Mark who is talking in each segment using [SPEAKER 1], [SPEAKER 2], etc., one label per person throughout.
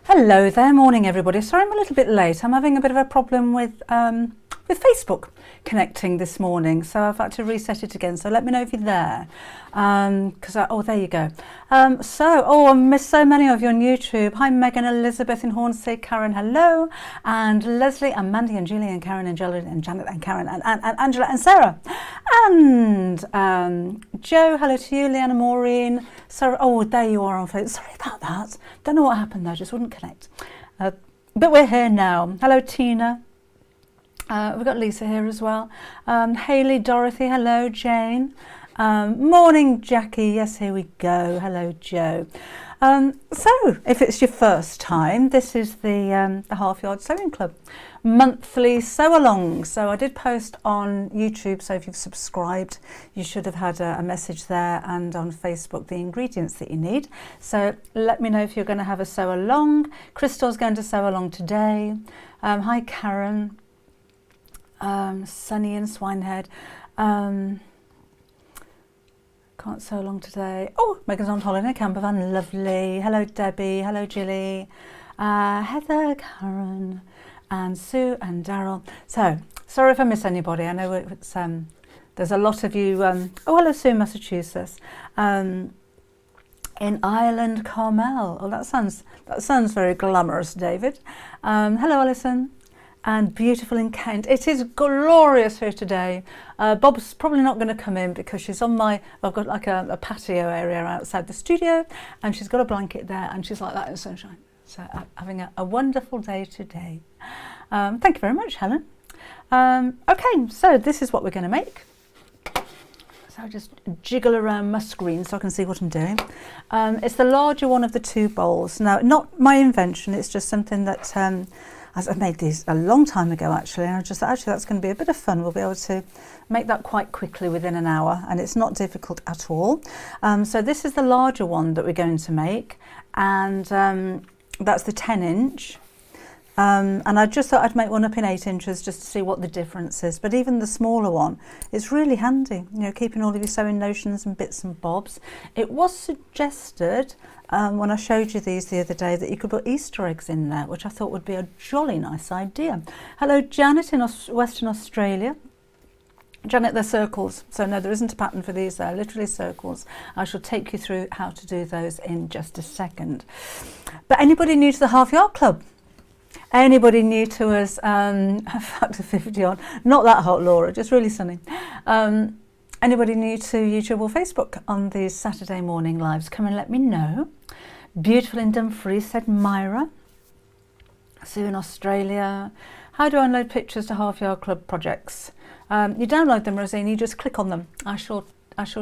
[SPEAKER 1] Hello there, morning everybody. Sorry I'm a little bit late. I'm having a bit of a problem with Facebook connecting this morning, so I've had to reset it again. So let me know if you're there. Oh, there you go. I missed so many of you on YouTube. Hi, Megan, Elizabeth in Hornsey, Karen, hello, and Leslie and Mandy and Julie and Karen and Jolie and Janet and Karen and Angela and Sarah and Joe. Hello to you, Leanna, Maureen. Sarah. Oh, there you are on Facebook. Sorry about that. Don't know what happened there. Just wouldn't connect. But we're here now. Hello, Tina. We've got Lisa here as well. Hayley, Dorothy, hello, Jane. Morning, Jackie. Yes, here we go. Hello, Joe. So, if it's your first time, this is the Half Yard Sewing Club monthly sew-along. So I did post on YouTube, so if you've subscribed, you should have had a message there, and on Facebook, the ingredients that you need. So let me know if you're going to have a sew-along. Crystal's going to sew along today. Hi, Karen. Sunny and Swinehead. Can't sew along today. Oh, Megan's on holiday, Campervan, lovely. Hello, Debbie. Hello, Jilly. Heather, Karen, and Sue and Daryl. So, sorry if I miss anybody. I know it's there's a lot of you. Oh, hello, Sue, Massachusetts. In Ireland, Carmel. Oh, that sounds very glamorous, David. Hello, Alison. And beautiful in Kent. It is glorious here today. Bob's probably not going to come in because she's on I've got like a patio area outside the studio, and she's got a blanket there, and she's like that in the sunshine. So having a wonderful day today. Thank you very much, Helen. Okay, so this is what we're going to make. So I'll just jiggle around my screen so I can see what I'm doing. It's the larger one of the two bowls. Now, not my invention, it's just something that I made these a long time ago, actually, and I just thought, actually, that's going to be a bit of fun. We'll be able to make that quite quickly within an hour, and it's not difficult at all. So this is the larger one that we're going to make, and that's the 10-inch. And I just thought I'd make one up in 8 inches just to see what the difference is. But even the smaller one is really handy, you know, keeping all of your sewing notions and bits and bobs. It was suggested when I showed you these the other day that you could put Easter eggs in there, which I thought would be a jolly nice idea. Hello, Janet in Western Australia. Janet, they're circles, so no, there isn't a pattern for these, they're literally circles. I shall take you through how to do those in just a second. But anybody new to the Half Yard Club? Anybody new to us? Factor 50 on. Not that hot, Laura, just really sunny. Anybody new to YouTube or Facebook on these Saturday morning lives? Come and let me know. Beautiful in Dumfries, said Myra. Sue in Australia. How do I upload pictures to Half Yard Club projects? You download them, Rosine, you just click on them. I shall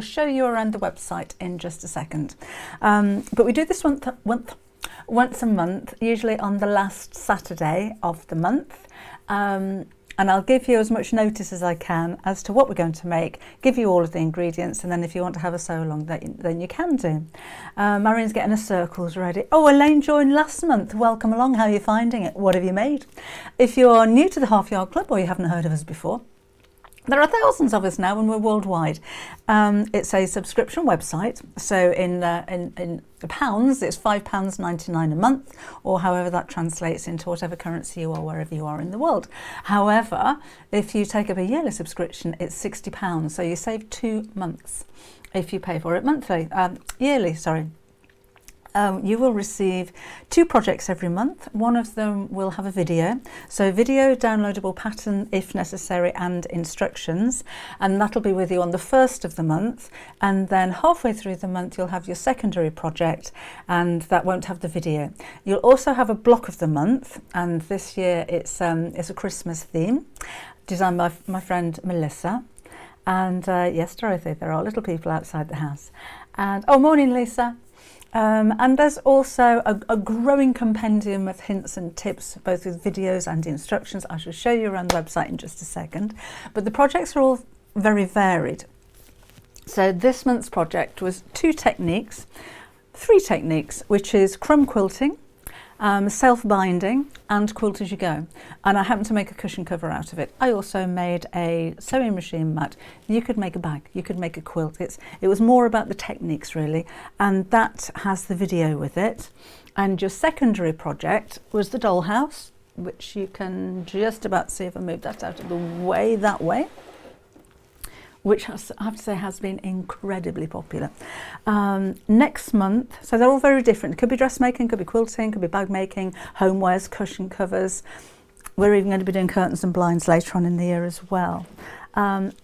[SPEAKER 1] show you around the website in just a second. But we do this once a month, usually on the last Saturday of the month. And I'll give you as much notice as I can as to what we're going to make, give you all of the ingredients, and then if you want to have a sew along, then you can do. Marion's getting her circles ready. Oh, Elaine joined last month. Welcome along. How are you finding it? What have you made? If you're new to the Half Yard Club or you haven't heard of us before, there are thousands of us now, and we're worldwide. It's a subscription website, so in pounds, it's £5.99 a month, or however that translates into whatever currency you are, wherever you are in the world. However, if you take up a yearly subscription, it's £60, so you save 2 months if you pay for it yearly, sorry. You will receive 2 projects every month. One of them will have a video. So video, downloadable pattern if necessary, and instructions. And that'll be with you on the 1st of the month. And then halfway through the month, you'll have your secondary project, and that won't have the video. You'll also have a block of the month. And this year it's a Christmas theme, designed by my friend Melissa. And yes, Dorothy, there are little people outside the house. And oh, morning, Lisa. And there's also a growing compendium of hints and tips, both with videos and instructions. I shall show you around the website in just a second. But the projects are all very varied. So this month's project was 3 techniques, which is crumb quilting, self-binding, and quilt as you go. And I happened to make a cushion cover out of it. I also made a sewing machine mat. You could make a bag, you could make a quilt. It was more about the techniques really, and that has the video with it. And your secondary project was the dollhouse, which you can just about see if I move that out of the way that way, which I have to say has been incredibly popular. Next month, so they're all very different. It could be dressmaking, could be quilting, could be bag making, homewares, cushion covers. We're even going to be doing curtains and blinds later on in the year as well.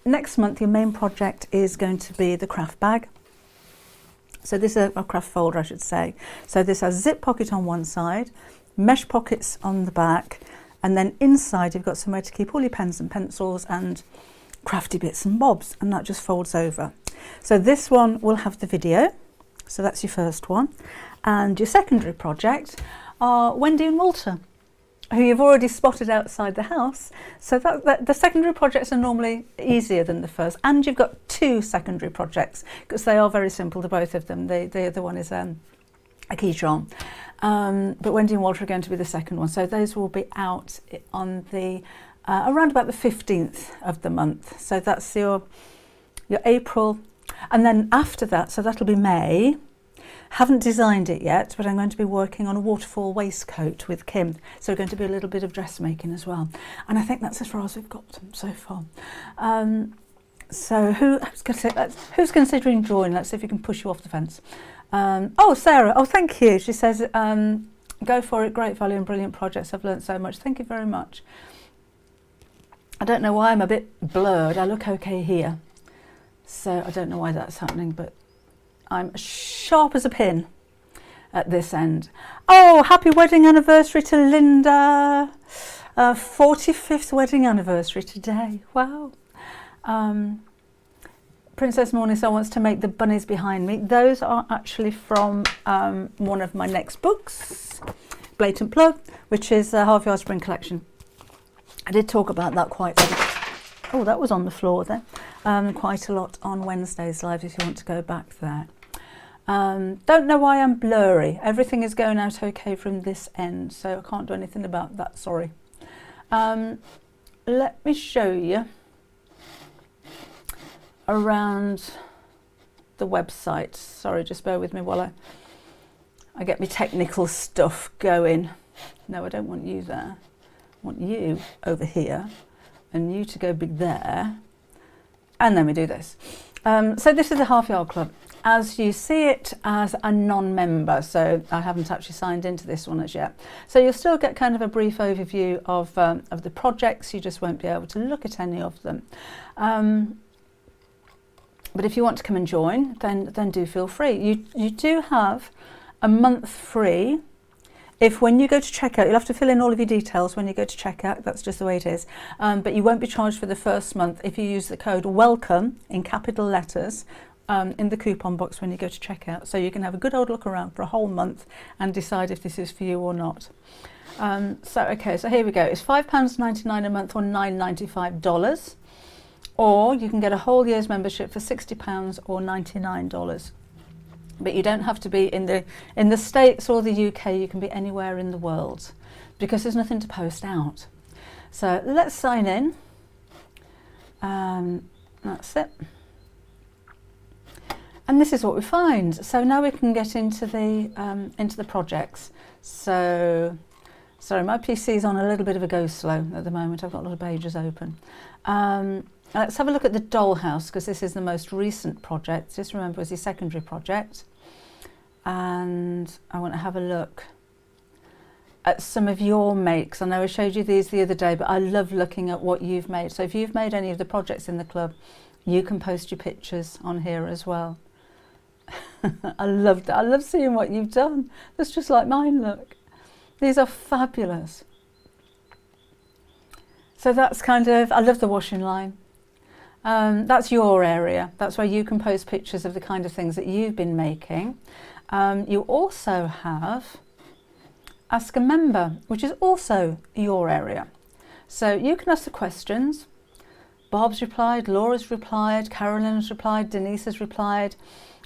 [SPEAKER 1] Next month, your main project is going to be the craft bag. So this is a craft folder, I should say. So this has a zip pocket on one side, mesh pockets on the back, and then inside you've got somewhere to keep all your pens and pencils and crafty bits and bobs, and that just folds over. So this one will have the video, so that's your first one. And your secondary project are Wendy and Walter, who you've already spotted outside the house. So the secondary projects are normally easier than the first, and you've got two secondary projects because they are very simple, the both of them. The other one is a key charm, but Wendy and Walter are going to be the second one. So those will be out on the around about the 15th of the month. So that's your April, and then after that, so that'll be May. Haven't designed it yet, but I'm going to be working on a waterfall waistcoat with Kim. So we're going to be a little bit of dressmaking as well. And I think that's as far as we've got so far. So who's considering drawing? Let's see if you can push you off the fence. Oh, Sarah. Oh, thank you. She says, go for it. Great value and brilliant projects. I've learned so much. Thank you very much. I don't know why I'm a bit blurred. I look okay here. So I don't know why that's happening, but I'm sharp as a pin at this end. Oh, happy wedding anniversary to Linda. 45th wedding anniversary today. Wow. Princess Morningstar wants to make the bunnies behind me. Those are actually from one of my next books, Blatant Plug, which is the Half Yard Spring Collection. I did talk about that quite a bit. Oh, that was on the floor there. Quite a lot on Wednesday's live if you want to go back there. Don't know why I'm blurry. Everything is going out okay from this end, so I can't do anything about that, sorry. Let me show you around the website. Sorry, just bear with me while I get my technical stuff going. No, I don't want you there. I want you over here and you to go big there. And then we do this. So this is the Half Yard Club. As you see it as a non-member, so I haven't actually signed into this one as yet. So you'll still get kind of a brief overview of the projects. You just won't be able to look at any of them. But if you want to come and join, then do feel free. You do have a month free. If when you go to checkout, you'll have to fill in all of your details when you go to checkout. That's just the way it is. But you won't be charged for the first month if you use the code WELCOME in capital letters in the coupon box when you go to checkout. So you can have a good old look around for a whole month and decide if this is for you or not. So here we go. It's £5.99 a month or $9.95. Or you can get a whole year's membership for £60 or $99. But you don't have to be in the States or the UK. You can be anywhere in the world because there's nothing to post out. So let's sign in. That's it. And this is what we find. So now we can get into the projects. So sorry, my PC's on a little bit of a go slow at the moment. I've got a lot of pages open. Let's have a look at the dollhouse because this is the most recent project. Just remember, it was your secondary project. And I want to have a look at some of your makes. I know I showed you these the other day, but I love looking at what you've made. So if you've made any of the projects in the club, you can post your pictures on here as well. I love that. I love seeing what you've done. That's just like mine, look. These are fabulous. So that's kind of, I love the washing line. That's your area. That's where you can post pictures of the kind of things that you've been making. You also have Ask a Member, which is also your area. So you can ask the questions. Bob's replied, Laura's replied, Carolyn's replied, Denise has replied.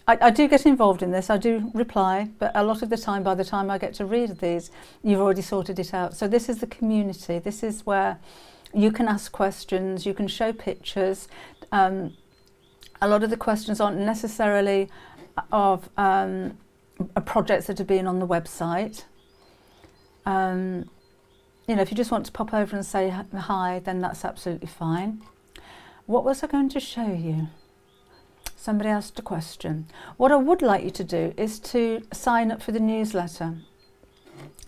[SPEAKER 1] I do get involved in this, I do reply, but a lot of the time, by the time I get to read these, you've already sorted it out. So this is the community. This is where you can ask questions, you can show pictures. A lot of the questions aren't necessarily of projects that have been on the website. You know, if you just want to pop over and say hi, then that's absolutely fine. What was I going to show you? Somebody asked a question. What I would like you to do is to sign up for the newsletter.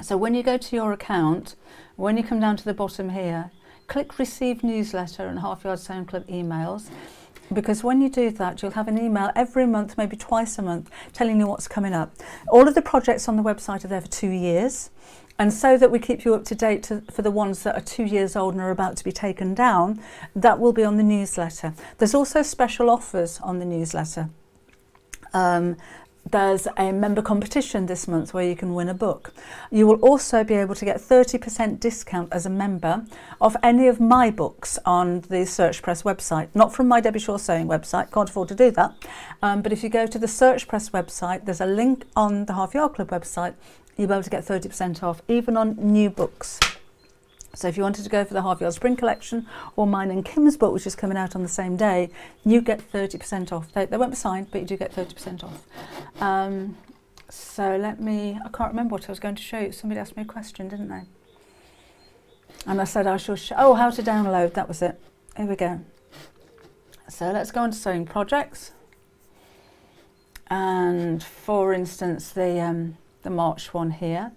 [SPEAKER 1] So when you go to your account, when you come down to the bottom here, click Receive Newsletter and Half Yard Sewing Club emails, because when you do that, you'll have an email every month, maybe twice a month, telling you what's coming up. All of the projects on the website are there for 2 years. And so that we keep you up to date for the ones that are 2 years old and are about to be taken down, that will be on the newsletter. There's also special offers on the newsletter. There's a member competition this month where you can win a book. You will also be able to get 30% discount as a member of any of my books on the Search Press website. Not from my Debbie Shaw Sewing website, can't afford to do that. But if you go to the Search Press website, there's a link on the Half Yard Club website. You'll be able to get 30% off, even on new books. So if you wanted to go for the Half Yard Spring Collection or mine and Kim's book, which is coming out on the same day, you get 30% off. They won't be signed, but you do get 30% off. So I can't remember what I was going to show you. Somebody asked me a question, didn't they? And I said I shall show, how to download, that was it. Here we go. So let's go on to sewing projects. And for instance, the March one here.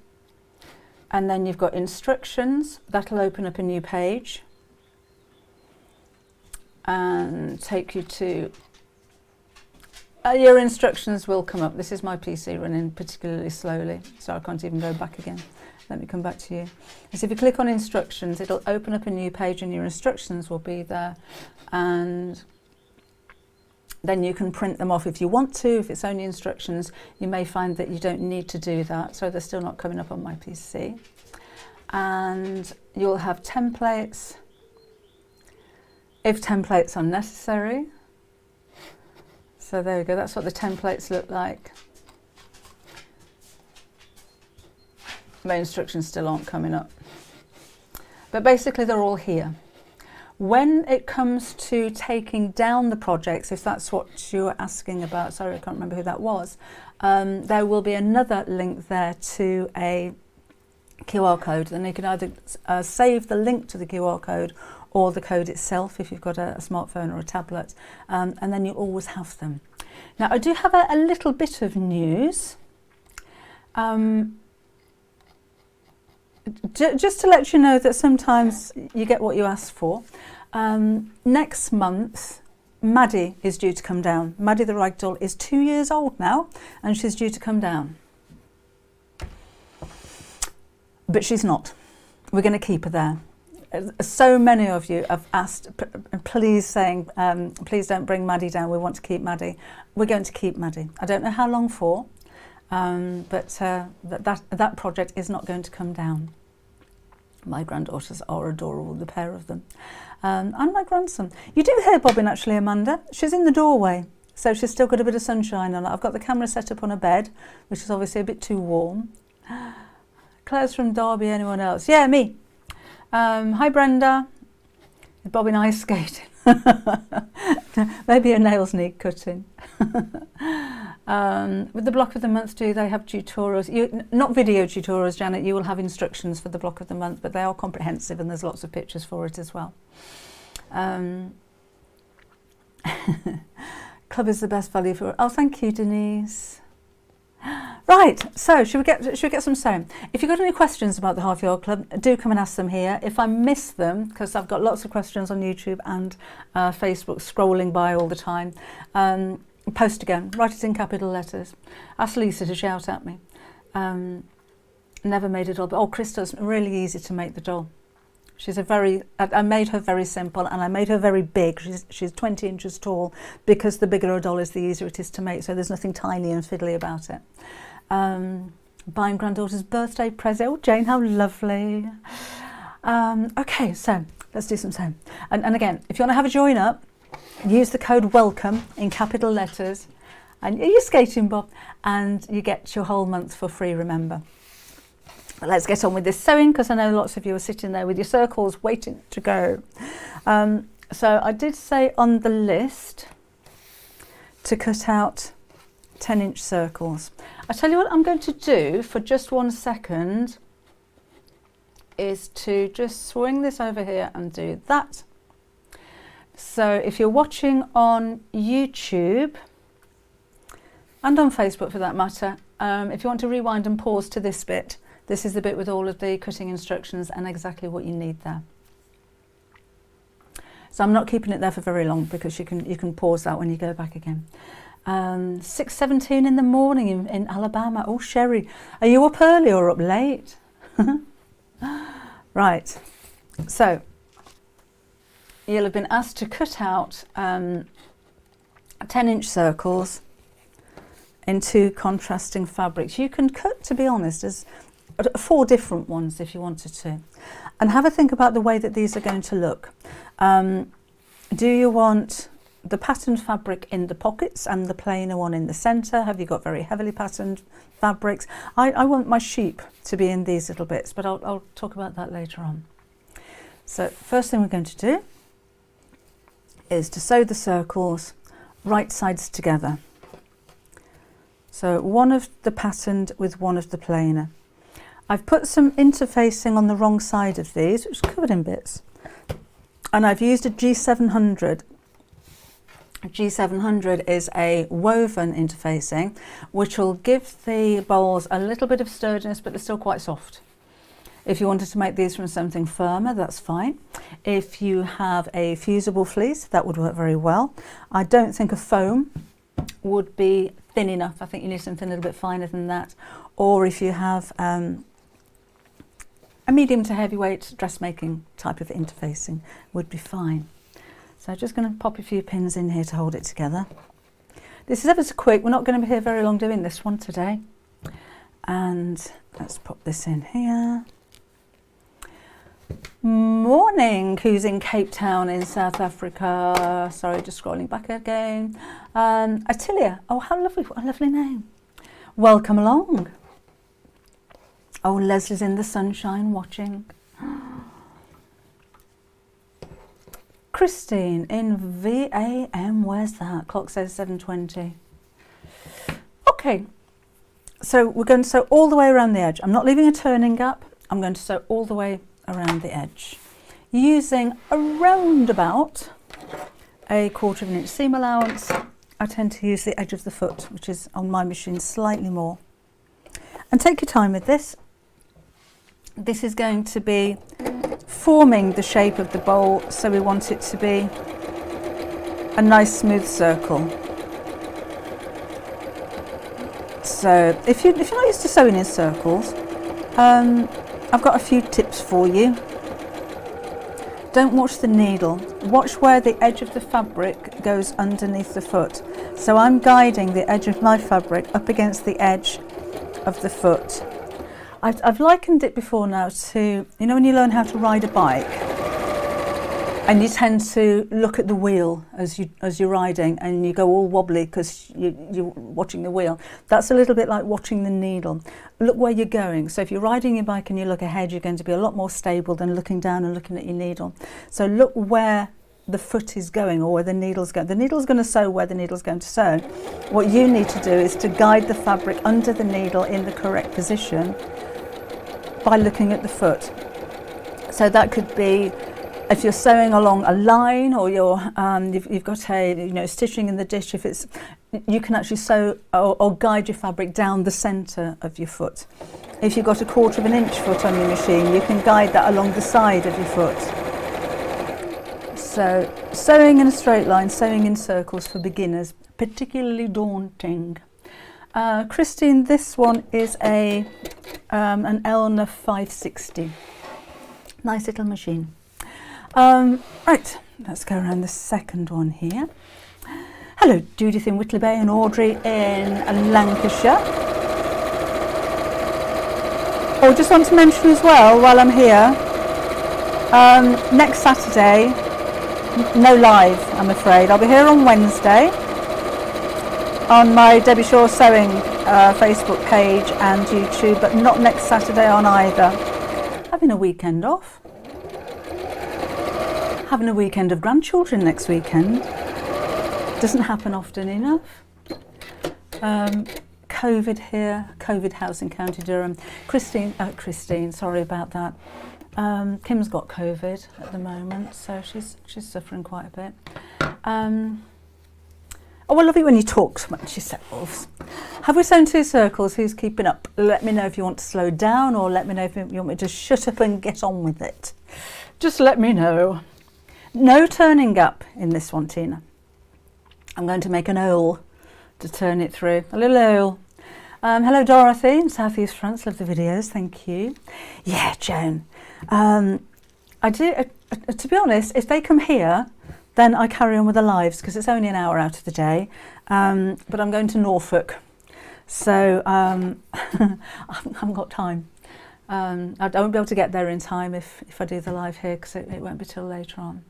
[SPEAKER 1] And then you've got instructions. That'll open up a new page and take you to your instructions will come up. This is my PC running particularly slowly, so I can't even go back again. Let me come back to you. So if you click on instructions, it'll open up a new page and your instructions will be there, and then you can print them off if you want to. If it's only instructions, you may find that you don't need to do that, so they're still not coming up on my PC. And you'll have templates, if templates are necessary. So there we go, that's what the templates look like. My instructions still aren't coming up. But basically they're all here. When it comes to taking down the projects, if that's what you were asking about, sorry, I can't remember who that was, there will be another link there to a QR code. Then you can either save the link to the QR code or the code itself if you've got a smartphone or a tablet, and then you always have them. Now, I do have a little bit of news. Just to let you know that sometimes you get what you ask for. Next month, Maddie is due to come down. Maddie the ragdoll is 2 years old now, and she's due to come down. But she's not. We're going to keep her there. So many of you have asked, please don't bring Maddie down. We want to keep Maddie. We're going to keep Maddie. I don't know how long for, but that project is not going to come down. My granddaughters are adorable, the pair of them. And my grandson. You do hear bobbing actually, Amanda. She's in the doorway, so she's still got a bit of sunshine on her. I've got the camera set up on a bed, which is obviously a bit too warm. Claire's from Derby, anyone else? Yeah, me. Hi Brenda. Bobbing ice skating. Maybe your nails need cutting. With the block of the month, do they have tutorials? Not video tutorials, Janet. You will have instructions for the block of the month, but they are comprehensive and there's lots of pictures for it as well. Club is the best value for it. Oh, thank you, Denise. Right, so should we get some sewing? If you've got any questions about the Half Yard Club, do come and ask them here. If I miss them, because I've got lots of questions on YouTube and Facebook scrolling by all the time, post again, write it in capital letters. Ask Lisa to shout at me. Never made a doll, but Krista's really easy to make the doll. I made her very simple and I made her very big. She's 20 inches tall because the bigger a doll is, the easier it is to make. So there's nothing tiny and fiddly about it. Buying granddaughter's birthday present. Oh, Jane, how lovely. Okay, so let's do some sewing. And again, if you want to have a join up, use the code WELCOME in capital letters and you're skating, Bob, and you get your whole month for free, remember. But let's get on with this sewing because I know lots of you are sitting there with your circles waiting to go. So I did say on the list to cut out 10-inch circles. I tell you what I'm going to do for just 1 second is to just swing this over here and do that. So if you're watching on YouTube and on Facebook for that matter, if you want to rewind and pause to this bit, this is the bit with all of the cutting instructions and exactly what you need there. So I'm not keeping it there for very long because you can pause that when you go back again. 6:17 in the morning in Alabama. Oh, Sherry, are you up early or up late? Right, so you'll have been asked to cut out 10-inch circles in 2 contrasting fabrics. You can cut, to be honest, as 4 different ones if you wanted to. And have a think about the way that these are going to look. Do you want the patterned fabric in the pockets and the plainer one in the centre? Have you got very heavily patterned fabrics? I want my sheep to be in these little bits, but I'll talk about that later on. So first thing we're going to do is to sew the circles right sides together. So one of the patterned with one of the plainer. I've put some interfacing on the wrong side of these, which is covered in bits. And I've used a G700. G700 is a woven interfacing, which will give the bowls a little bit of sturdiness, but they're still quite soft. If you wanted to make these from something firmer, that's fine. If you have a fusible fleece, that would work very well. I don't think a foam would be thin enough. I think you need something a little bit finer than that. Or if you have a medium to heavyweight dressmaking type of interfacing would be fine. So I'm just going to pop a few pins in here to hold it together. This is ever so quick. We're not going to be here very long doing this one today. And let's pop this in here. Morning, who's in Cape Town in South Africa. Sorry, just scrolling back again. Attilia. Oh, how lovely. What a lovely name. Welcome along. Oh, Leslie's in the sunshine watching. Christine in VAM, where's that? Clock says 7:20. Okay, so we're going to sew all the way around the edge. I'm not leaving a turning gap. I'm going to sew all the way around the edge using around about a 1/4 of an inch seam allowance. I tend to use the edge of the foot, which is on my machine slightly more. And take your time with this. This is going to be forming the shape of the bowl, so we want it to be a nice smooth circle. So if you're not used to sewing in circles, I've got a few tips for you. Don't watch the needle. Watch where the edge of the fabric goes underneath the foot. So I'm guiding the edge of my fabric up against the edge of the foot. I've likened it before now to, you know, when you learn how to ride a bike and you tend to look at the wheel as you're riding and you go all wobbly because you're watching the wheel. That's a little bit like watching the needle. Look where you're going. So if you're riding your bike and you look ahead, you're going to be a lot more stable than looking down and looking at your needle. So look where the foot is going or where the needle's going. The needle's going to sew where the needle's going to sew. What you need to do is to guide the fabric under the needle in the correct position by looking at the foot. So that could be if you're sewing along a line, or you've got a stitching in the dish. If it's, you can actually sew or guide your fabric down the centre of your foot. If you've got a 1/4 of an inch foot on your machine, you can guide that along the side of your foot. So sewing in a straight line, sewing in circles for beginners, particularly daunting. Christine, this one is an Elna 560. Nice little machine. Right, let's go around the second one here. Hello, Judith in Whitley Bay and Audrey in Lancashire. Oh, just want to mention as well, while I'm here, next Saturday, no live, I'm afraid. I'll be here on Wednesday on my Debbie Shaw Sewing Facebook page and YouTube, but not next Saturday on either. Having a weekend off. Having a weekend of grandchildren next weekend. Doesn't happen often enough. COVID here, COVID house in County Durham. Christine, sorry about that. Kim's got COVID at the moment, so she's suffering quite a bit. Oh, I love it when you talk so much yourselves. Have we sewn 2 circles? Who's keeping up? Let me know if you want to slow down, or let me know if you want me to shut up and get on with it. Just let me know. No turning up in this one, Tina. I'm going to make an hole to turn it through. A little hole. Hello, Dorothy in South East France. Love the videos. Thank you. Yeah, Joan. I do. To be honest, if they come here, then I carry on with the lives because it's only an hour out of the day. But I'm going to Norfolk, so I haven't got time. I won't be able to get there in time if I do the live here, because it won't be till later on.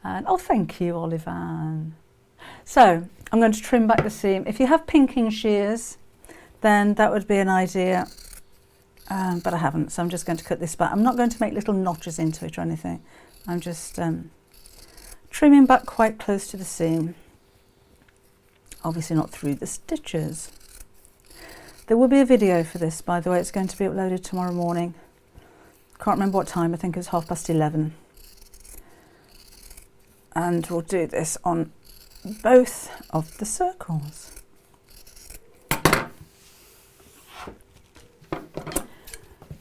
[SPEAKER 1] And oh, thank you, Olivan. So I'm going to trim back the seam. If you have pinking shears, then that would be an idea. But I haven't, so I'm just going to cut this back. I'm not going to make little notches into it or anything. I'm just trimming back quite close to the seam. Obviously not through the stitches. There will be a video for this, by the way. It's going to be uploaded tomorrow morning. Can't remember what time. I think it was 11:30. And we'll do this on both of the circles.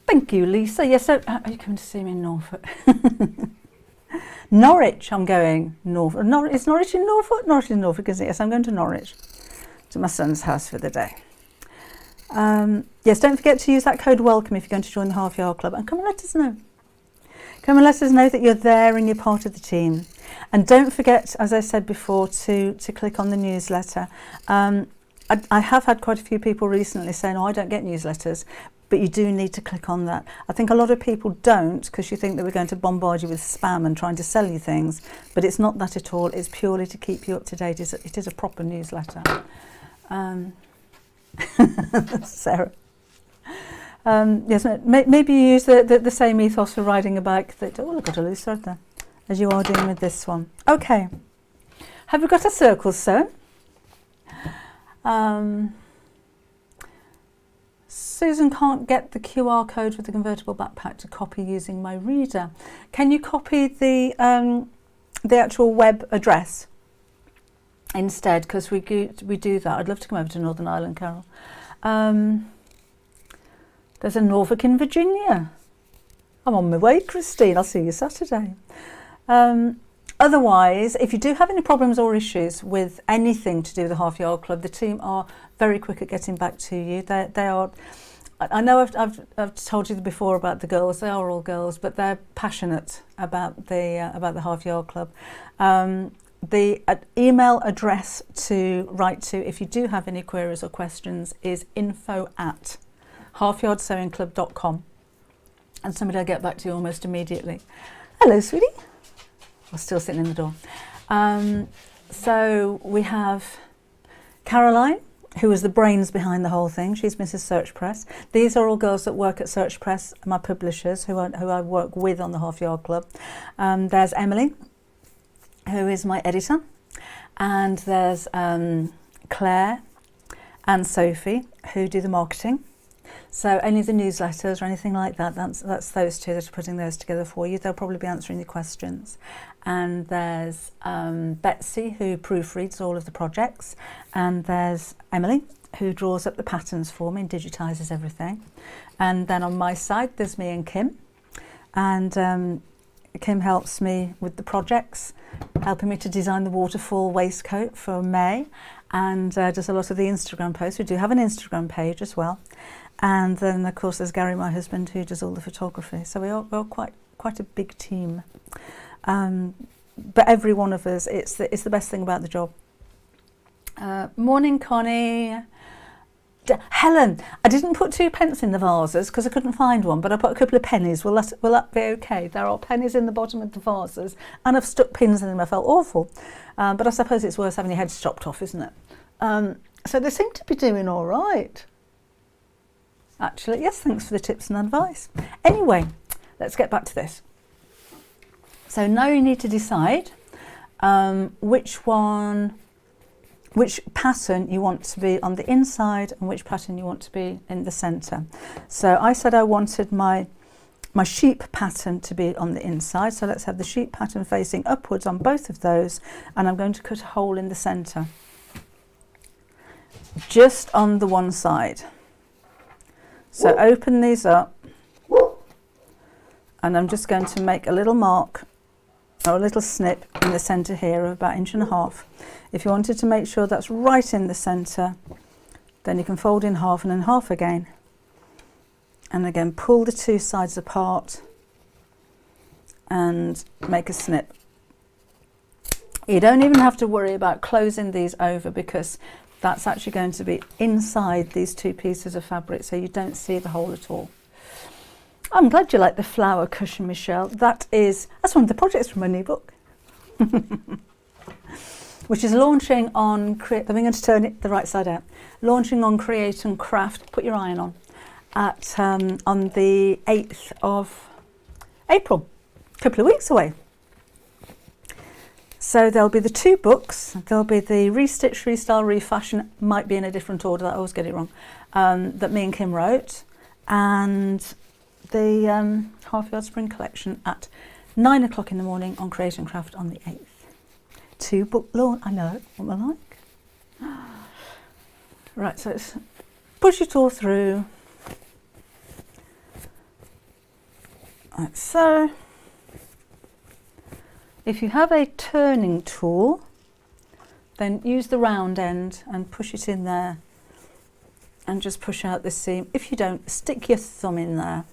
[SPEAKER 1] Thank you, Lisa. Yes, so are you coming to see me in Norfolk? Norwich, I'm going. Norfolk. Is Norwich in Norfolk? Norwich in Norfolk, isn't it? Yes, I'm going to Norwich, to my son's house for the day. Yes, don't forget to use that code WELCOME if you're going to join the Half Yard Club, and come and let us know. Come and let us know that you're there and you're part of the team. And don't forget, as I said before, to click on the newsletter. I have had quite a few people recently saying, oh, I don't get newsletters, but you do need to click on that. I think a lot of people don't, because you think that we're going to bombard you with spam and trying to sell you things, but it's not that at all. It's purely to keep you up to date. It is a proper newsletter. Sarah. Yes, maybe you use the same ethos for riding a bike that, oh, I've got a loose thread there, as you are doing with this one. Okay, have we got our circles sewn? Susan can't get the QR code for the convertible backpack to copy using my reader. Can you copy the actual web address instead? Because we do that. I'd love to come over to Northern Ireland, Carol. There's a Norfolk in Virginia. I'm on my way, Christine. I'll see you Saturday. Otherwise, if you do have any problems or issues with anything to do with the Half Yard Club, the team are very quick at getting back to you. They are. I know I've told you before about the girls. They are all girls, but they're passionate about the Half Yard Club. The email address to write to if you do have any queries or questions is info@halfyardsewingclub.com, and somebody will get back to you almost immediately. Hello, sweetie. I'm still sitting in the door. So we have Caroline, who is the brains behind the whole thing. She's Mrs. Search Press. These are all girls that work at Search Press, my publishers, who I work with on the Half Yard Club. There's Emily, who is my editor, and there's Claire and Sophie, who do the marketing. So any of the newsletters or anything like that, that's those two that are putting those together for you. They'll probably be answering your questions. And there's Betsy, who proofreads all of the projects. And there's Emily, who draws up the patterns for me and digitises everything. And then on my side, there's me and Kim. And Kim helps me with the projects, helping me to design the waterfall waistcoat for May, and does a lot of the Instagram posts. We do have an Instagram page as well. And then, of course, there's Gary, my husband, who does all the photography. So we're quite a big team. But every one of us, it's the best thing about the job. Morning, Connie. Helen, I didn't put 2 pence in the vases because I couldn't find one, but I put a couple of pennies. Will that be okay? There are pennies in the bottom of the vases, and I've stuck pins in them. I felt awful. But I suppose it's worse having your head chopped off, isn't it? So they seem to be doing all right. Actually, yes, thanks for the tips and advice. Anyway, let's get back to this. So now you need to decide which one which pattern you want to be on the inside and which pattern you want to be in the centre. So I said I wanted my sheep pattern to be on the inside, so let's have the sheep pattern facing upwards on both of those, and I'm going to cut a hole in the centre, just on the one side. So open these up, and I'm just going to make a little mark or a little snip in the centre here of about 1.5 inches. If you wanted to make sure that's right in the centre, then you can fold in half and then half again. And again, pull the two sides apart and make a snip. You don't even have to worry about closing these over, because that's actually going to be inside these two pieces of fabric, so you don't see the hole at all. I'm glad you like the flower cushion, Michelle. That's one of the projects from my new book. Which is launching on, I'm going to turn it the right side out, launching on Create and Craft, put your iron on the 8th of April, a couple of weeks away. So there'll be the two books, there'll be the Restitch, Restyle, Refashion, might be in a different order, I always get it wrong, that me and Kim wrote, and the Half Yard Spring Collection at 9 o'clock in the morning on Create and Craft on the 8th. Two book launch, I know, what am I like? Right, so let's push it all through. Like so. If you have a turning tool, then use the round end and push it in there and just push out the seam. If you don't, stick your thumb in there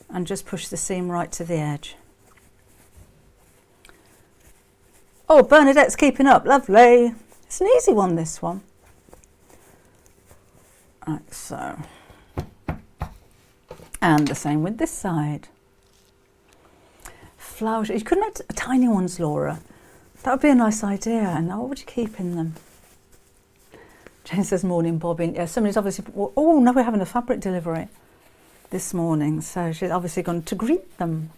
[SPEAKER 1] and just push the seam right to the edge. Oh, Bernadette's keeping up, lovely. It's an easy one, this one. Like so. And the same with this side. Flowers, you could make tiny ones, Laura. That would be a nice idea. And what would you keep in them? Jane says, morning, bobbing. Yeah, somebody's obviously, oh, no, we're having a fabric delivery this morning. So she's obviously gone to greet them.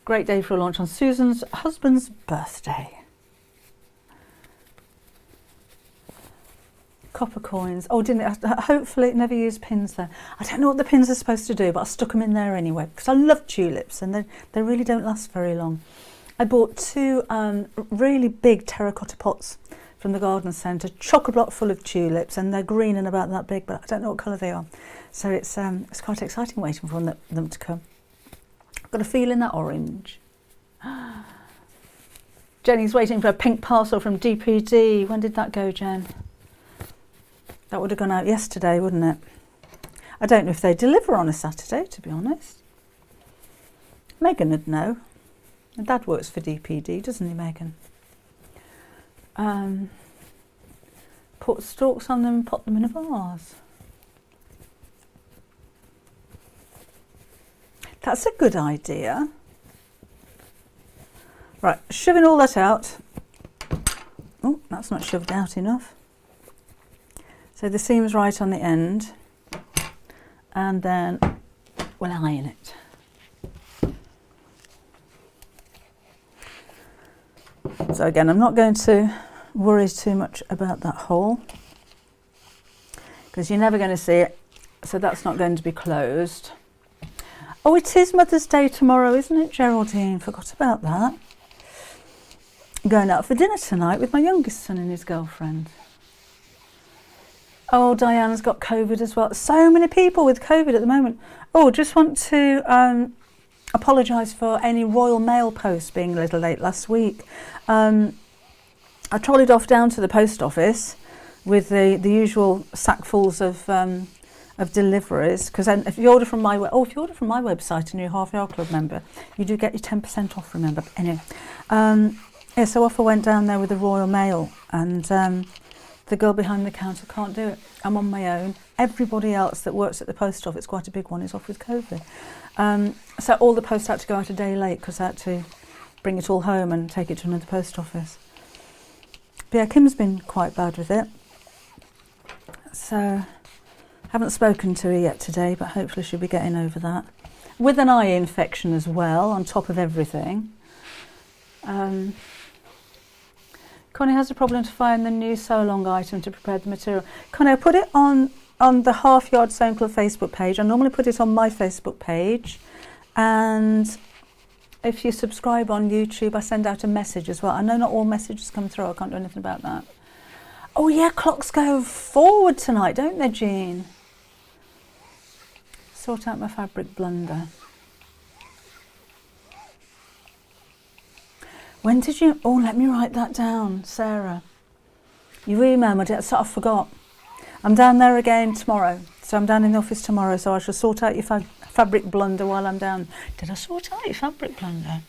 [SPEAKER 1] Great day for a launch on Susan's husband's birthday. Copper coins. Oh, didn't it? Hopefully it never used pins there. I don't know what the pins are supposed to do, but I stuck them in there anyway, because I love tulips and they really don't last very long. I bought two really big terracotta pots from the garden centre, chock-a-block full of tulips, and they're green and about that big, but I don't know what colour they are. So it's quite exciting waiting for them to come. Got a feeling that orange. Jenny's waiting for a pink parcel from DPD. When did that go, Jen? That would have gone out yesterday, wouldn't it? I don't know if they deliver on a Saturday, to be honest. Megan would know. My dad works for DPD, doesn't he, Megan? Put stalks on them and pop them in a vase. That's a good idea. Right, shoving all that out. Oh, that's not shoved out enough. So the seam's right on the end, and then we'll iron it. So again, I'm not going to worry too much about that hole, because you're never going to see it, so that's not going to be closed. Oh, it is Mother's Day tomorrow, isn't it, Geraldine? Forgot about that. I'm going out for dinner tonight with my youngest son and his girlfriend. Oh, Diane's got COVID as well. So many people with COVID at the moment. Oh, just want to apologise for any Royal Mail post being a little late last week. I trolleyed off down to the post office with the usual sackfuls of deliveries, because then if you order from my website and you're a Half Yard Club member, you do get your 10% off, remember. Anyway, yeah, so off I went down there with the Royal Mail, and the girl behind the counter can't do it. I'm on my own. Everybody else that works at the post office, quite a big one, is off with COVID. So all the post had to go out a day late because I had to bring it all home and take it to another post office. But yeah, Kim's been quite bad with it. So haven't spoken to her yet today, but hopefully she'll be getting over that. With an eye infection as well, on top of everything. Connie has a problem to find the new sew along item to prepare the material. Connie, I put it on the Half Yard Sewing Club Facebook page. I normally put it on my Facebook page, and if you subscribe on YouTube, I send out a message as well. I know not all messages come through. I can't do anything about that. Oh yeah, clocks go forward tonight, don't they, Jean? Sort out my fabric blunder. When did you... Oh, let me write that down, Sarah. You emailed me, so I forgot. I'm down there again tomorrow. So I'm down in the office tomorrow, so I shall sort out your fabric blunder while I'm down. Did I sort out your fabric blunder?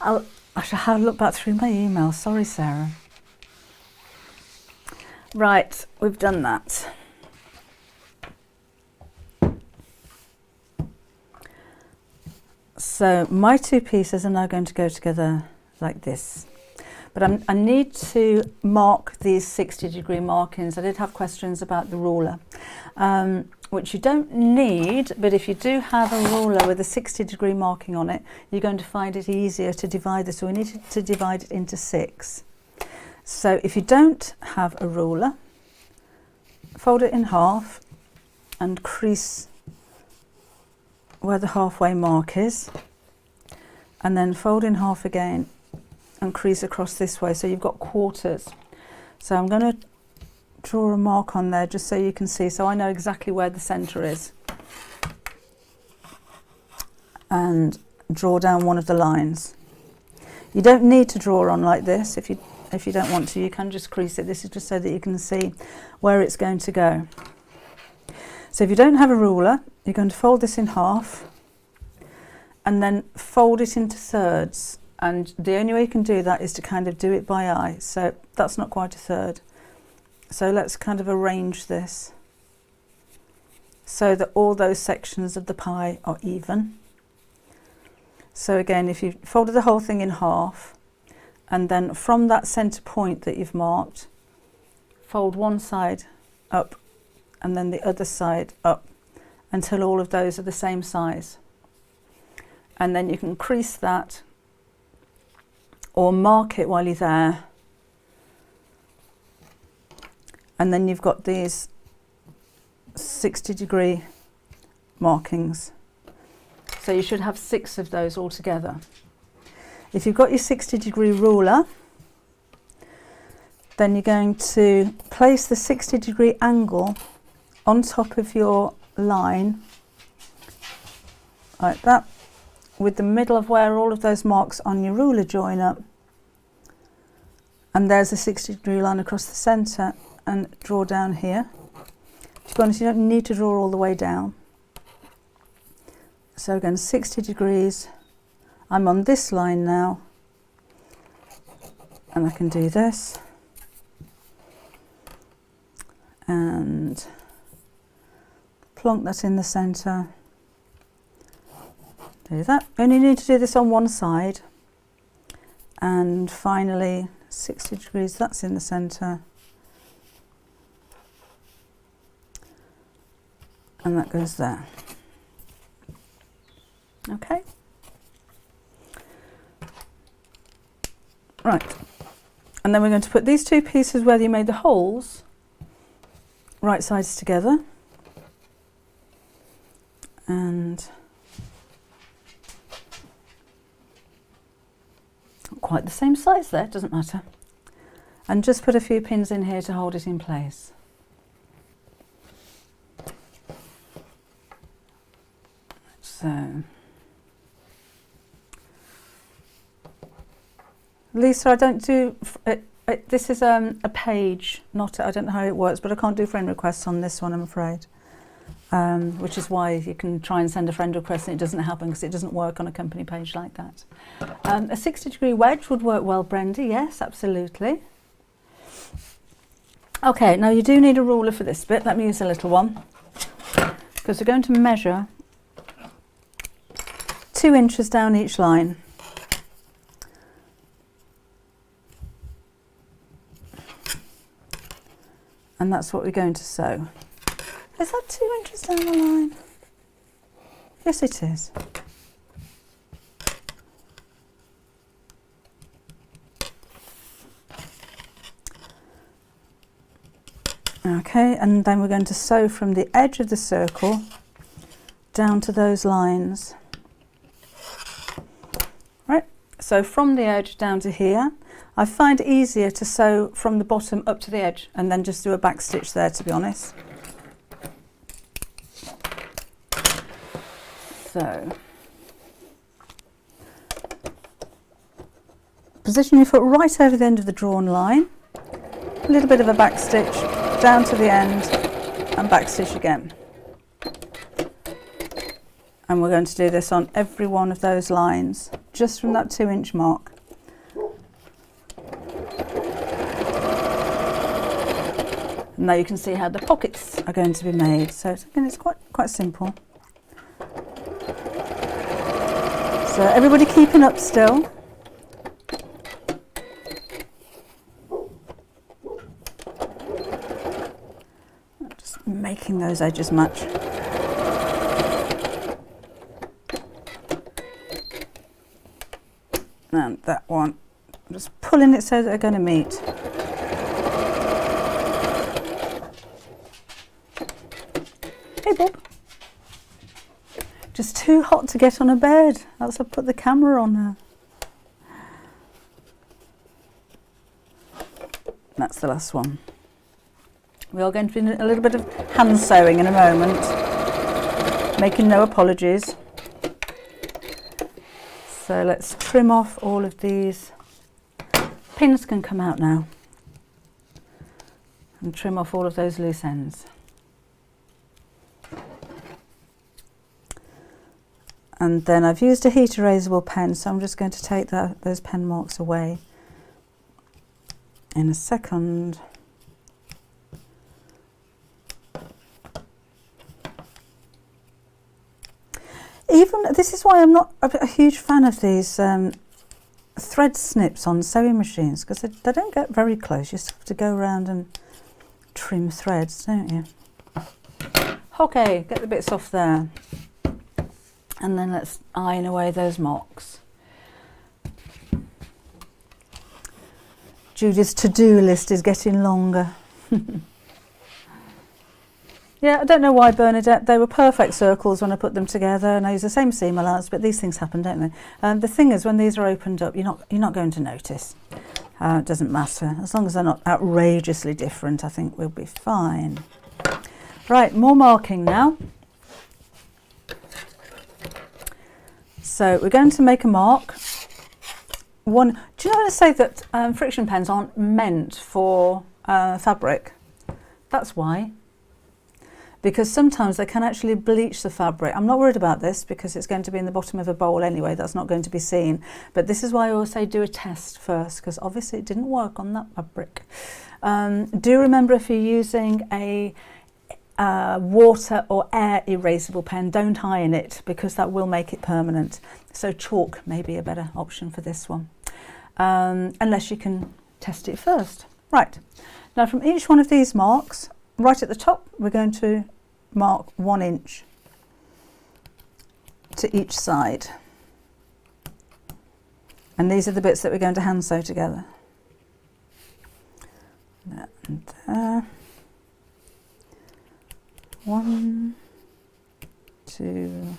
[SPEAKER 1] I shall have a look back through my emails. Sorry, Sarah. Right, we've done that. So my two pieces are now going to go together like this. But I need to mark these 60-degree markings. I did have questions about the ruler, which you don't need, but if you do have a ruler with a 60-degree marking on it, you're going to find it easier to divide this. So we need to divide it into 6. So if you don't have a ruler, fold it in half and crease where the halfway mark is, and then fold in half again and crease across this way, so you've got quarters. So I'm going to draw a mark on there just so you can see, so I know exactly where the center is, and draw down one of the lines. You don't need to draw on like this. If you don't want to, you can just crease it. This is just so that you can see where it's going to go. So if you don't have a ruler, you're going to fold this in half and then fold it into thirds. And the only way you can do that is to kind of do it by eye. So that's not quite a third. So let's kind of arrange this so that all those sections of the pie are even. So again, if you folded the whole thing in half, and then from that center point that you've marked, fold one side up and then the other side up until all of those are the same size. And then you can crease that or mark it while you're there. And then you've got these 60-degree markings. So you should have 6 of those all together. If you've got your 60-degree ruler, then you're going to place the 60-degree angle on top of your line, like that, with the middle of where all of those marks on your ruler join up. And there's a 60-degree line across the centre, and draw down here. To be honest, you don't need to draw all the way down. So again, 60 degrees. I'm on this line now, and I can do this and plonk that in the centre. Do that. You only need to do this on one side, and finally 60 degrees, that's in the centre, and that goes there. Okay. Right, and then we're going to put these two pieces where you made the holes right sides together, and not quite the same size there, doesn't matter, and just put a few pins in here to hold it in place. So Lisa, I don't do, this is a page, not, I don't know how it works, but I can't do friend requests on this one, I'm afraid. Which is why you can try and send a friend request and it doesn't happen, because it doesn't work on a company page like that. A 60-degree wedge would work well, Brenda, yes, absolutely. Okay, now you do need a ruler for this bit. Let me use a little one, because we're going to measure 2 inches down each line. And that's what we're going to sew. Is that 2 inches down the line? Yes, it is. Okay, and then we're going to sew from the edge of the circle down to those lines. Right, so from the edge down to here. I find it easier to sew from the bottom up to the edge and then just do a back stitch there, to be honest. So, position your foot right over the end of the drawn line, a little bit of a back stitch down to the end and back stitch again. And we're going to do this on every one of those lines, just from that 2-inch mark. And now you can see how the pockets are going to be made. So again, it's quite simple. So everybody keeping up still. Just making those edges match. And that one, I'm just pulling it so that they're going to meet. Hey Bob. Just too hot to get on a bed. That's why I put the camera on her. That's the last one. We are going to be doing a little bit of hand sewing in a moment. Making no apologies. So let's trim off all of these. Pins can come out now. And trim off all of those loose ends. And then I've used a heat erasable pen, so I'm just going to take those pen marks away in a second. Even this is why I'm not a huge fan of these thread snips on sewing machines, because they don't get very close. You just have to go around and trim threads, don't you? Okay, get the bits off there. And then let's iron away those marks. Judith's to-do list is getting longer. Yeah, I don't know why, Bernadette. They were perfect circles when I put them together, and I use the same seam allowance, but these things happen, don't they? The thing is, when these are opened up, you're not going to notice. It doesn't matter. As long as they're not outrageously different, I think we'll be fine. Right, more marking now. So we're going to make a mark. Do you know when I say that friction pens aren't meant for fabric? That's why. Because sometimes they can actually bleach the fabric. I'm not worried about this because it's going to be in the bottom of a bowl anyway. That's not going to be seen. But this is why I always say do a test first, because obviously it didn't work on that fabric. Do remember, if you're using a water or air erasable pen, don't iron it, because that will make it permanent. So chalk may be a better option for this one, unless you can test it first. Right, now from each one of these marks, right at the top, we're going to mark 1 inch to each side. And these are the bits that we're going to hand sew together. There and there. 1, 2,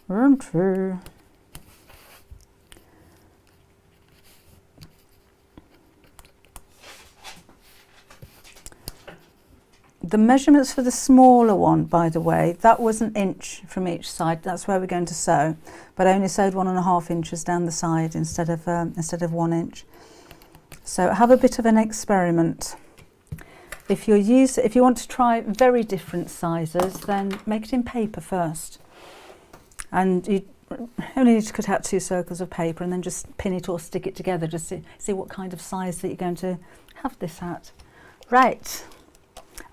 [SPEAKER 1] and 2. The measurements for the smaller one, by the way, that was 1 inch from each side. That's where we're going to sew, but I only sewed 1.5 inches down the side instead of 1 inch. So have a bit of an experiment. If you want to try very different sizes, then make it in paper first. And you only need to cut out 2 circles of paper and then just pin it or stick it together, just to see what kind of size that you're going to have this at. Right.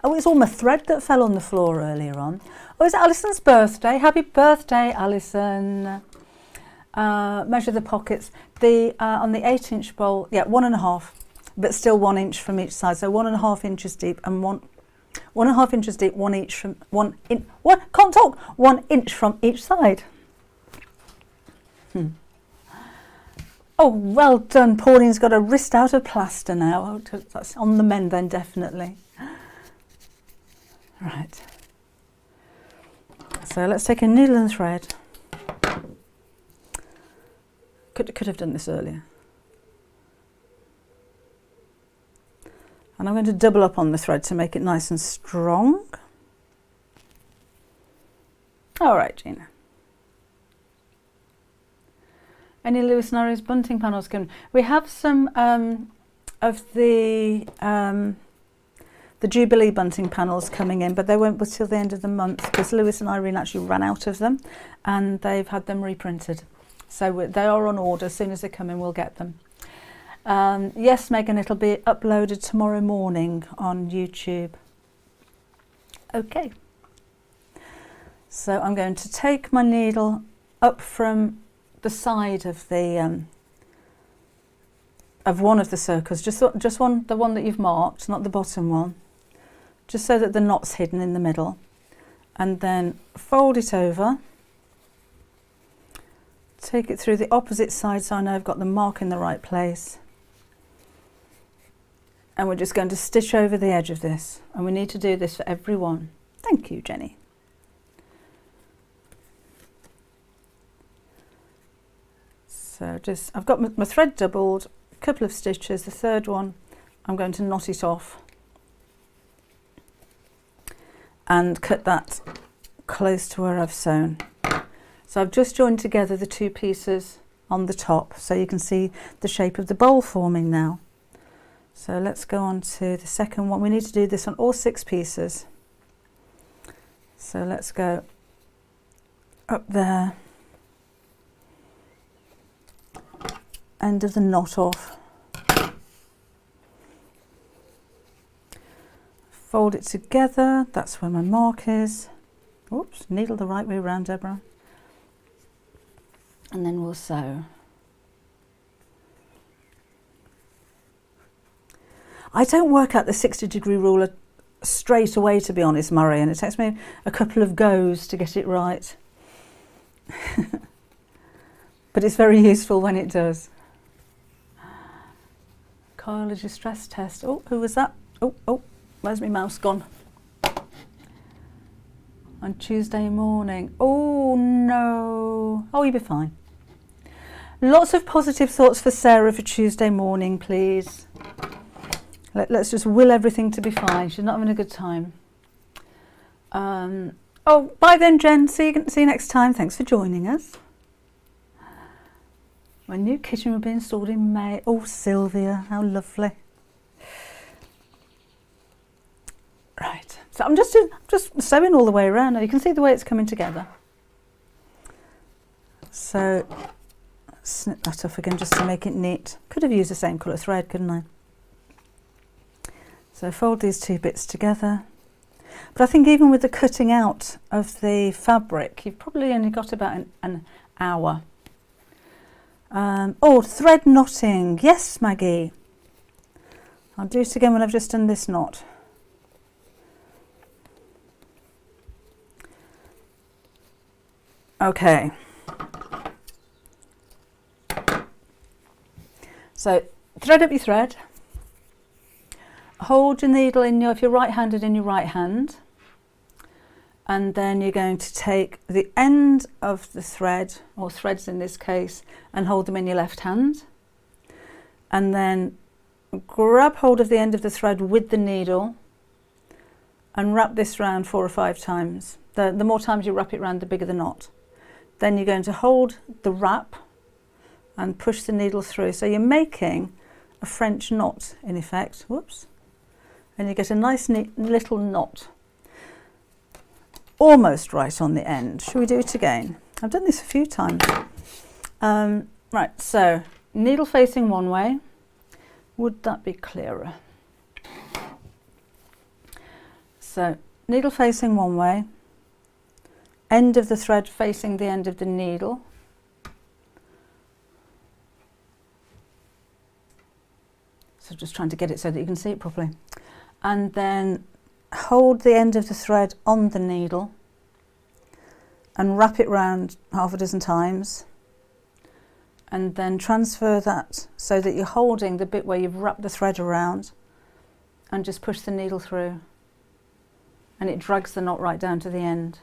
[SPEAKER 1] Oh, it's all my thread that fell on the floor earlier on. Oh, it's Alison's birthday. Happy birthday, Alison. Measure the pockets. On the 8-inch bowl, yeah, 1.5. But still 1 inch from each side, so 1.5 inches deep and 1.5 inches deep, 1 inch from 1 inch from each side. Oh, well done. Pauline's got a wrist out of plaster now. Oh, that's on the mend then, definitely. Right. So let's take a needle and thread. Could have done this earlier. And I'm going to double up on the thread to make it nice and strong. All right, Gina. Any Lewis and Ari's bunting panels coming? We have some of the Jubilee bunting panels coming in, but they won't be till the end of the month because Lewis and Irene actually ran out of them and they've had them reprinted. So they are on order. As soon as they come in, we'll get them. Yes, Megan, it'll be uploaded tomorrow morning on YouTube. Okay. So I'm going to take my needle up from the side of the of one of the circles, just one, the one that you've marked, not the bottom one, just so that the knot's hidden in the middle, and then fold it over, take it through the opposite side so I know I've got the mark in the right place, and we're just going to stitch over the edge of this, and we need to do this for every one. Thank you, Jenny. So just, I've got my thread doubled, a couple of stitches, the third one I'm going to knot it off and cut that close to where I've sewn. So I've just joined together the two pieces on the top so you can see the shape of the bowl forming now. So let's go on to the second one. We need to do this on all 6 pieces. So let's go up there. End of the knot off, fold it together, that's where my mark is. Oops, needle the right way around, Deborah, and then we'll sew. I don't work out the 60-degree ruler straight away, to be honest, Murray, and it takes me a couple of goes to get it right. But it's very useful when it does. Biology stress test. Oh, who was that? Oh, where's my mouse gone? On Tuesday morning. Oh no. Oh, you'll be fine. Lots of positive thoughts for Sarah for Tuesday morning, please. Let's just will everything to be fine. She's not having a good time. Oh, bye then, Jen. See you next time. Thanks for joining us. My new kitchen will be installed in May. Oh, Sylvia, how lovely. Right, so I'm just sewing all the way around now. You can see the way it's coming together. So snip that off again just to make it neat. Could have used the same colour thread, couldn't I? So fold these 2 bits together. But I think even with the cutting out of the fabric, you've probably only got about an hour. Oh, thread knotting. Yes, Maggie. I'll do it again when I've just done this knot. Okay. So thread up your thread. Hold your needle in your, if you're right-handed, in your right hand. And then you're going to take the end of the thread, or threads in this case, and hold them in your left hand. And then grab hold of the end of the thread with the needle and wrap this round 4 or 5 times. The more times you wrap it round, the bigger the knot. Then you're going to hold the wrap and push the needle through. So you're making a French knot in effect. Whoops. And you get a nice neat little knot. Almost right on the end. Shall we do it again? I've done this a few times. Right, so needle facing one way. Would that be clearer? So needle facing one way, end of the thread facing the end of the needle. So just trying to get it so that you can see it properly. And then hold the end of the thread on the needle and wrap it round half a dozen times and then transfer that so that you're holding the bit where you've wrapped the thread around, and just push the needle through, and it drags the knot right down to the end.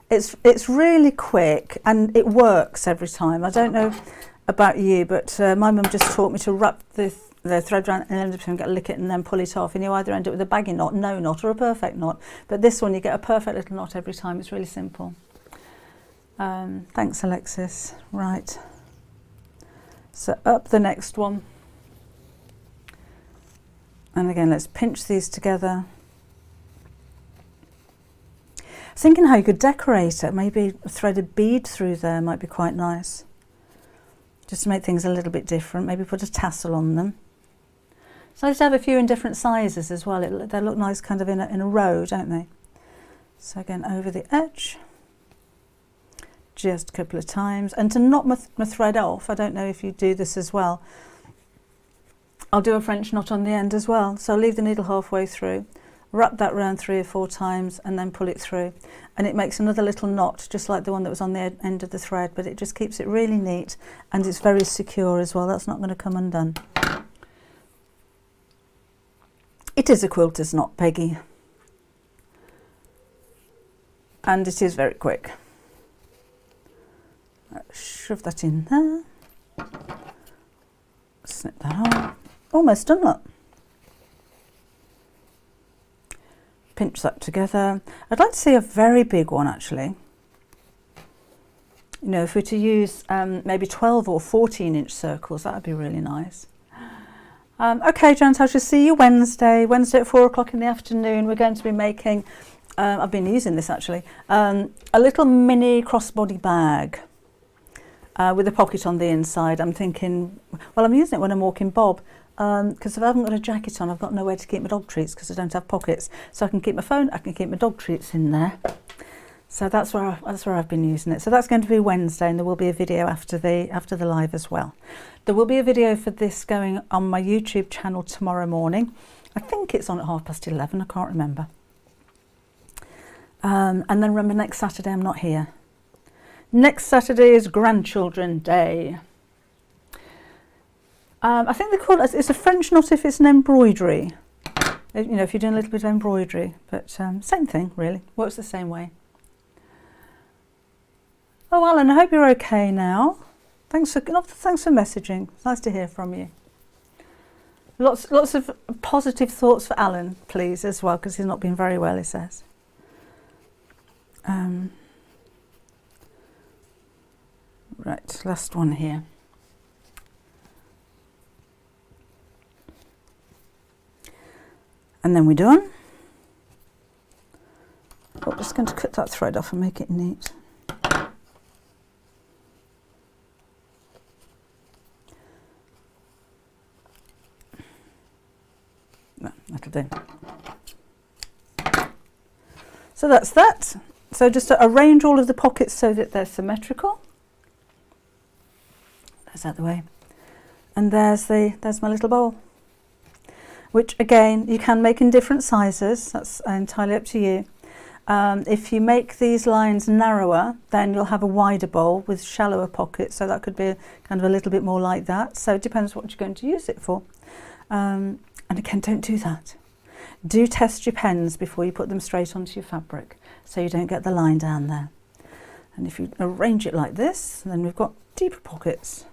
[SPEAKER 1] It's really quick and it works every time. I don't know about you, but my mum just taught me to wrap the thread around and then lick it and then pull it off, and you either end up with a baggy knot, no knot, or a perfect knot. But this one, you get a perfect little knot every time. It's really simple. Thanks, Alexis. Right, so up the next one, and again let's pinch these together. I was thinking how you could decorate it. Maybe a threaded bead through there might be quite nice, just to make things a little bit different. Maybe put a tassel on them. It's nice to have a few in different sizes as well. They look nice kind of in a row, don't they? So again, over the edge, just a couple of times. And to knot my thread off, I don't know if you do this as well, I'll do a French knot on the end as well. So I'll leave the needle halfway through, wrap that round 3 or 4 times, and then pull it through. And it makes another little knot, just like the one that was on the end of the thread, but it just keeps it really neat, and it's very secure as well. That's not going to come undone. It is a quilter's knot, Peggy. And it is very quick. Shove that in there. Snip that on. Almost done that. Pinch that together. I'd like to see a very big one actually. You know, if we're to use maybe 12 or 14-inch circles, that would be really nice. Okay, gents, I shall see you Wednesday at 4 o'clock in the afternoon. We're going to be making, I've been using this actually, a little mini crossbody bag with a pocket on the inside. I'm thinking, well, I'm using it when I'm walking Bob, because if I haven't got a jacket on, I've got nowhere to keep my dog treats because I don't have pockets. So I can keep my phone, I can keep my dog treats in there. So that's where I've been using it. So that's going to be Wednesday, and there will be a video after the live as well. There will be a video for this going on my YouTube channel tomorrow morning. I think it's on at 11:30. I can't remember. And then remember, next Saturday I'm not here. Next Saturday is Grandchildren Day. I think they call it, it's a French knot if it's an embroidery. You know, if you're doing a little bit of embroidery, but same thing really, works the same way. Oh, Alan, I hope you're okay now. Thanks for messaging. It's nice to hear from you. Lots of positive thoughts for Alan, please, as well, because he's not been very well, he says. Right, last one here. And then we're done. I'm just going to cut that thread off and make it neat. No, that'll do. So that's that. So just to arrange all of the pockets so that they're symmetrical. That's out the way. And there's my little bowl, which again you can make in different sizes. That's entirely up to you. If you make these lines narrower, then you'll have a wider bowl with shallower pockets, so that could be kind of a little bit more like that. So it depends what you're going to use it for. And again, don't do that. Do test your pens before you put them straight onto your fabric, so you don't get the line down there. And if you arrange it like this, then we've got deeper pockets.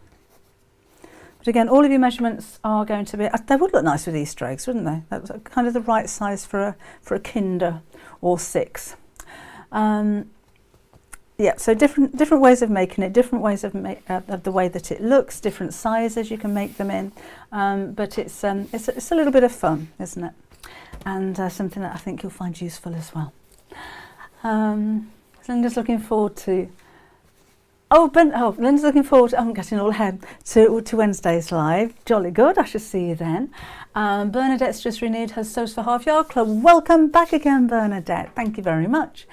[SPEAKER 1] But again, all of your measurements are going to be, they would look nice with Easter eggs, wouldn't they? That's kind of the right size for a Kinder or 6. Yeah, so different ways of making it, different ways of the way that it looks, different sizes you can make them in. But it's a little bit of fun, isn't it? And something that I think you'll find useful as well. So I'm just looking forward to. Linda's looking forward, I'm getting all ahead, to Wednesday's live. Jolly good, I shall see you then. Bernadette's just renewed her Sews for Half Yard Club. Welcome back again, Bernadette. Thank you very much.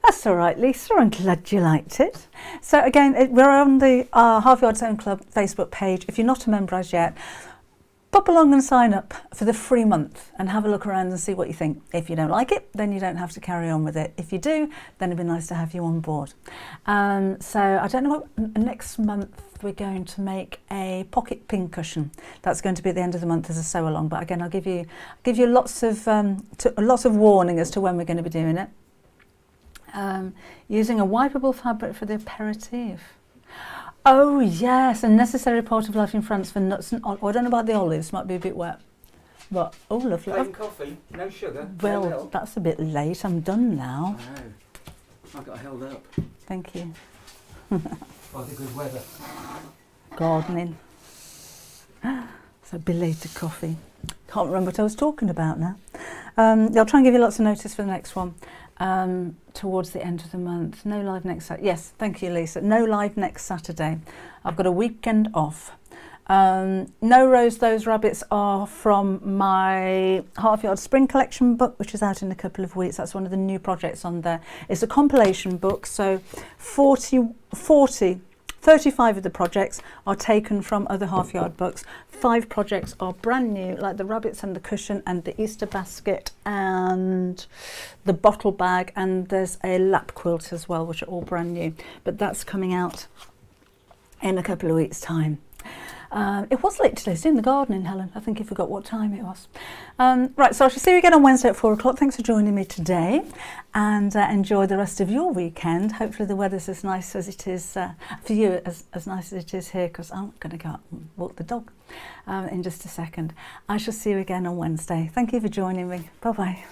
[SPEAKER 1] That's all right, Lisa, I'm glad you liked it. So again, we're on the Half Yard Sewn Club Facebook page. If you're not a member as yet, pop along and sign up for the free month and have a look around and see what you think. If you don't like it, then you don't have to carry on with it. If you do, then it'd be nice to have you on board. So I don't know what next month we're going to make a pocket pincushion. That's going to be at the end of the month as a sew along. But again, I'll give you lots of warning as to when we're going to be doing it. Using a wipeable fabric for the aperitif. Oh yes, a necessary part of life in France for nuts and olives. Oh, I don't know about the olives, might be a bit wet. But, oh lovely.
[SPEAKER 2] Plain coffee, no sugar.
[SPEAKER 1] Well,
[SPEAKER 2] no milk.
[SPEAKER 1] that's a bit late, I'm done now.
[SPEAKER 2] I know. I got held up.
[SPEAKER 1] Thank you.
[SPEAKER 2] By the good weather.
[SPEAKER 1] Gardening. So belated coffee. Can't remember what I was talking about now. I'll try and give you lots of notice for the next one. Towards the end of the month. No live next Saturday. Yes, thank you, Lisa. No live next Saturday. I've got a weekend off. No Rose, Those Rabbits are from my Half Yard Spring Collection book, which is out in a couple of weeks. That's one of the new projects on there. It's a compilation book, so 35 of the projects are taken from other Half Yard books. 5 projects are brand new, like the rabbits and the cushion and the Easter basket and the bottle bag, and there's a lap quilt as well, which are all brand new. But that's coming out in a couple of weeks' time. It was late today, it's in the gardening, Helen. I think you forgot what time it was. Right, so I shall see you again on Wednesday at 4 o'clock. Thanks for joining me today, and enjoy the rest of your weekend. Hopefully the weather's as nice as it is for you, as nice as it is here, because I'm going to go out and walk the dog in just a second. I shall see you again on Wednesday. Thank you for joining me. Bye-bye.